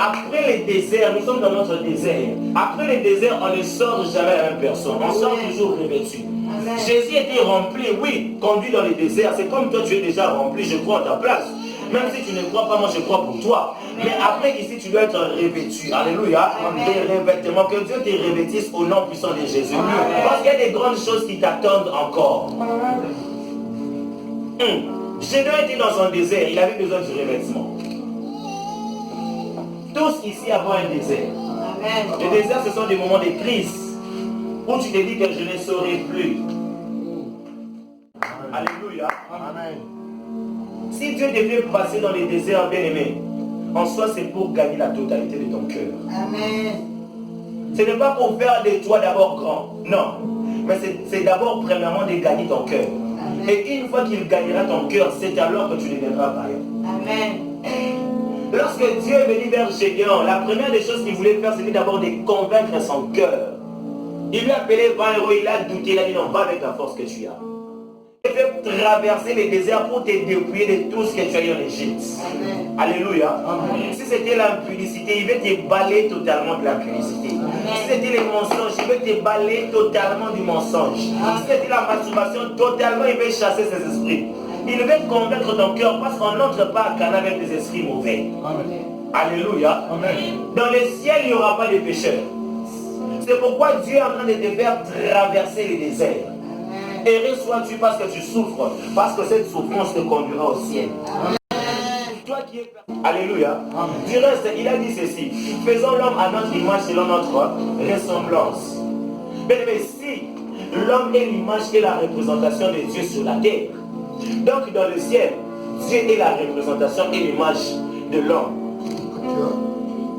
après les déserts, nous sommes dans notre désert. Après les déserts, on ne sort jamais la même personne. On sort toujours revêtu. Jésus était rempli, oui, conduit dans les déserts. C'est comme toi, tu es déjà rempli, je crois en ta place. Même si tu ne crois pas, moi je crois pour toi. Mais après ici, tu dois être revêtu. Alléluia. Des revêtements. Que Dieu te revêtisse au nom puissant de Jésus. Parce qu'il y a des grandes choses qui t'attendent encore. Gédéon était dans un désert. Il avait besoin du revêtement. Tous ici avons un désert. Les déserts, ce sont des moments de crise où tu te dis que je ne saurai plus. Alléluia. Amen. Si Dieu devait passer dans les déserts, bien-aimés, en soi, c'est pour gagner la totalité de ton cœur. Amen. Ce n'est pas pour faire de toi d'abord grand. Non. Mais c'est d'abord, premièrement, de gagner ton cœur. Amen. Et une fois qu'il gagnera ton cœur, c'est alors que tu deviendras vaillant. Amen. Lorsque Dieu est venu vers Gédéon, la première des choses qu'il voulait faire, c'était d'abord de convaincre son cœur. Il lui a appelé va héros, il a douté, il a dit non, va avec la force que tu as. Il fait traverser les déserts pour te dépouiller de tout ce que tu as eu en Égypte. Amen. Alléluia. Amen. Si c'était l'impudicité, il veut te balayer totalement de l'impudicité. Si c'était les mensonges, il veut te balayer totalement du mensonge. Si c'était la masturbation, totalement il veut chasser ses esprits. Il veut convaincre ton cœur parce qu'on n'entre pas à Cana avec des esprits mauvais. Amen. Alléluia. Amen. Dans le ciel, il n'y aura pas de pécheurs. C'est pourquoi Dieu est en train de te faire traverser les déserts. Heureux sois-tu parce que tu souffres, parce que cette souffrance te conduira au ciel. Amen. Toi qui es... Alléluia. Amen. Du reste, il a dit ceci. Faisons l'homme à notre image selon notre ressemblance. Mais si l'homme est l'image et la représentation de Dieu sur la terre, donc dans le ciel, Dieu est la représentation et l'image de l'homme.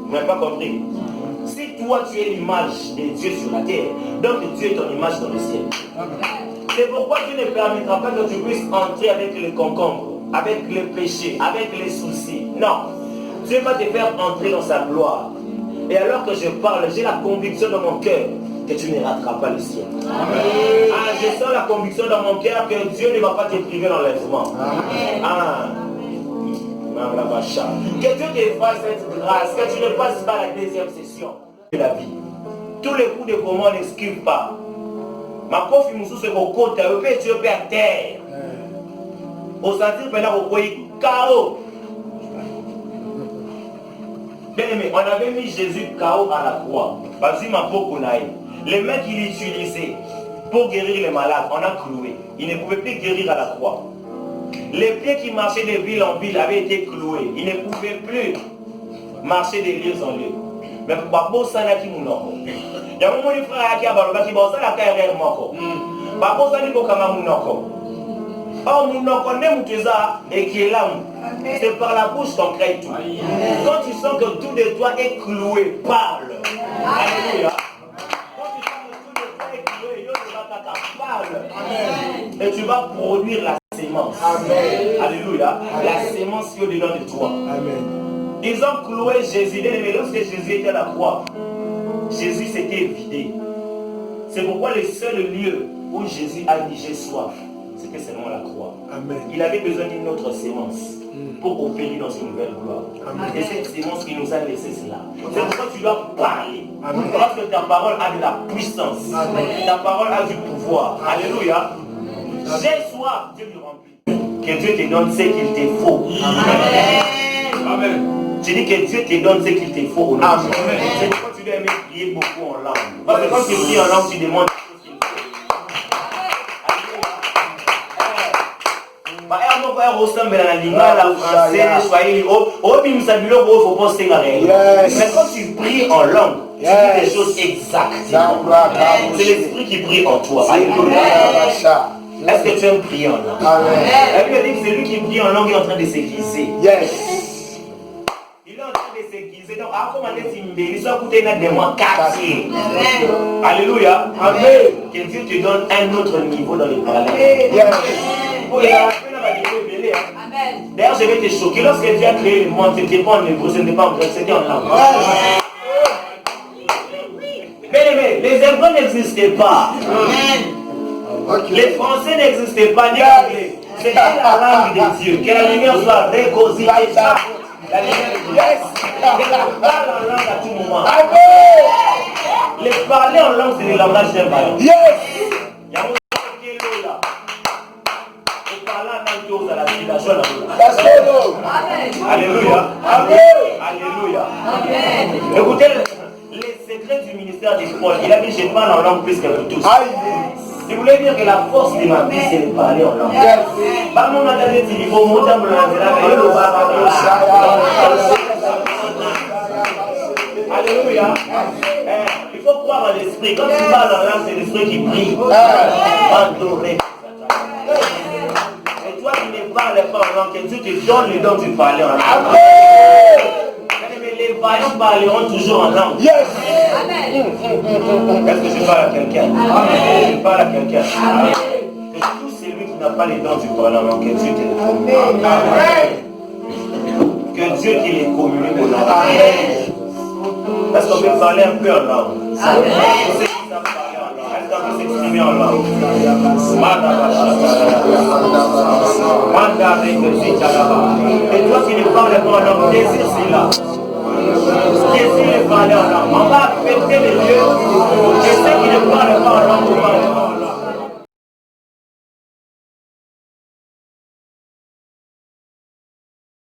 Vous n'avez pas compris? Si toi tu es l'image de Dieu sur la terre, donc Dieu est ton image dans le ciel. C'est pourquoi Dieu ne permettra pas que tu puisses entrer avec les concombres, avec les péchés, avec les soucis. Non. Dieu va te faire entrer dans sa gloire. Et alors que je parle, j'ai la conviction dans mon cœur que tu ne rateras pas le ciel. Amen. Ah, je sens la conviction dans mon cœur que Dieu ne va pas te priver d'enlèvement. Ah. Que Dieu te fasse cette grâce, que tu ne passes pas la deuxième session de la vie. Tous les coups de commun n'esquivent pas. Ma kofi mususu kokota yo pe Dieu à terre. Au sentir pendant au chaos. Bien aimé, on avait mis Jésus chaos à la croix. Vas-y ma peau les mains qu'il utilisait pour guérir les malades, on a cloué. Il ne pouvait plus guérir à la croix. Les pieds qui marchaient de ville en ville avaient été cloués. Il ne pouvait plus marcher de lieu en lieu. Mais pour ça, il y a un moment où frère qui a balobé qui bosse la carrière moko. Papa ça dit kokama munoko. Oh munoko ne muteza et qui est là. C'est par la bouche qu'on crée tout. Quand tu sens que tout de toi est cloué, parle. Alléluia. Quand tu sens que tout de toi est cloué, parle. Et tu vas produire la sémence. Amen. Alléluia. La sémence qui est au-dedans de toi. Amen. Ils ont cloué Jésus. Mais lorsque Jésus était à la croix, Jésus s'était vidé. C'est pourquoi le seul lieu où Jésus a dit j'ai soif, c'était seulement la croix. Amen. Il avait besoin d'une autre sémence pour opérer dans une nouvelle gloire. Amen. Et cette sémence qui nous a laissé cela. C'est pourquoi tu dois parler. Amen. Parce que ta parole a de la puissance. Amen. Ta parole a du pouvoir. Alléluia. J'ai soif, Dieu me remplit. Que Dieu te donne ce qu'il te faut. Amen. Amen. Tu dis que Dieu te donne ce qu'il te faut. Amen. C'est pourquoi tu dois aimer prier beaucoup en langue. Parce que quand tu pries en langue, tu demandes ce qu'il faut. Mais quand tu pries en langue, tu dis des choses exactement. C'est l'esprit qui prie en toi. Alléluia. Est-ce que tu aimes prier en langue? La Bible dit que celui qui prie en langue est en train de s'aiguiser. Il est en train de s'aiguiser. Donc, à comment il soit écouté dans des mois quartiers. Alléluia. Amen. Que Dieu te donne un autre niveau dans les parler. D'ailleurs, je vais te choquer. Lorsque Dieu a créé le monde, ce n'était pas en hébreu, ce n'était pas en grec, c'était en langue. Mais les hébreux n'existaient pas. Les français n'existaient pas, ni l'anglais. C'était la langue de Dieu. Que la lumière soit réconciliée. La lumière de Dieu. Yes. Et la parle en langue à tout moment. Amen. Les parler en langue, c'est le langage d'un vaillant. Yes. Il y a un qui est là. Pour parler en langue, tu as la vie, la joie, la joie. That's good. Alléluia. Amen. Alléluia. Amen. Écoutez les secrets du ministère des Paul. Il a dit je parle en langue plus que vous tous. Je voulais dire que la force de ma vie, c'est de parler en langue. Alléluia. Il faut croire en l'esprit. Quand tu parles en langue, c'est l'esprit qui brille. Et toi qui ne parles pas en langue, que Dieu te donne le don de parler en langue. Mais les vaillants parleront toujours en langue. Yes. Est-ce que je parle à quelqu'un? Je parle à quelqu'un. Que tout celui qui n'a pas les dons du parler en langue, que Dieu te les communique. Que Dieu te les communique au langue. Est-ce qu'on peut parler un peu en langue? Ceux qui savent parler en langue. Est-ce qu'on peut s'exprimer en langue? Et toi qui ne parles pas en langue, désire cela. Désire parler en langue. On va affecter les lieux. Et ceux qui ne parlent pas en